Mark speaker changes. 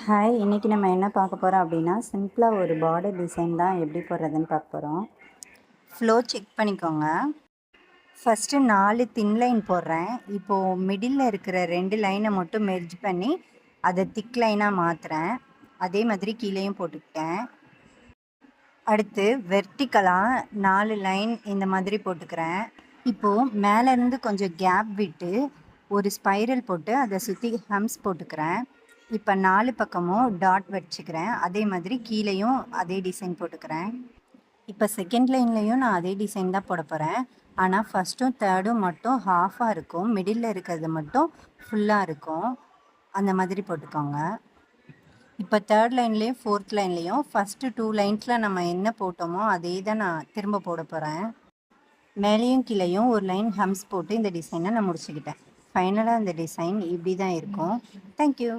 Speaker 1: Hi, இன்றைக்கி நம்ம என்ன பார்க்க போகிறோம் அப்படின்னா, சிம்பிளாக ஒரு பார்டர் டிசைன் தான் எப்படி போடுறதுன்னு பார்க்க போகிறோம். ஃப்ளோ செக் பண்ணிக்கோங்க. ஃபஸ்ட்டு 4 தின் லைன் போடுறேன். இப்போது மிடில் இருக்கிற 2 லைனை மட்டும் மெர்ஜ் பண்ணி அதை திக் லைனாக மாற்றுறேன். அதே மாதிரி கீழேயும் போட்டுக்கிட்டேன். அடுத்து வெர்டிக்கலாக 4 லைன் இந்த மாதிரி போட்டுக்கிறேன். இப்போது மேலேருந்து கொஞ்சம் கேப் விட்டு ஒரு ஸ்பைரல் போட்டு அதை சுற்றி ஹம்ஸ் போட்டுக்கிறேன். இப்போ 4 பக்கமும் டாட் வச்சுக்கிறேன். அதே மாதிரி கீழேயும் அதே டிசைன் போட்டுக்கிறேன். இப்போ செகண்ட் லைன்லேயும் நான் அதே டிசைன் தான் போட போகிறேன். ஆனால் ஃபஸ்ட்டும் தேர்டும் மட்டும் ஹாஃபாக இருக்கும், மிடில் இருக்கிறது மட்டும் ஃபுல்லாக இருக்கும். அந்த மாதிரி போட்டுக்கோங்க. இப்போ தேர்ட் லைன்லேயும் ஃபோர்த் லைன்லேயும் ஃபஸ்ட்டு 2 லைன்ஸில் நம்ம என்ன போட்டோமோ அதே தான் நான் திரும்ப போட போகிறேன். மேலேயும் கீழேயும் ஒரு லைன் ஹம்ஸ் போட்டு இந்த டிசைனை நான் முடிச்சுக்கிட்டேன். ஃபைனலாக இந்த டிசைன் இப்படி தான் இருக்கும். தேங்க்யூ.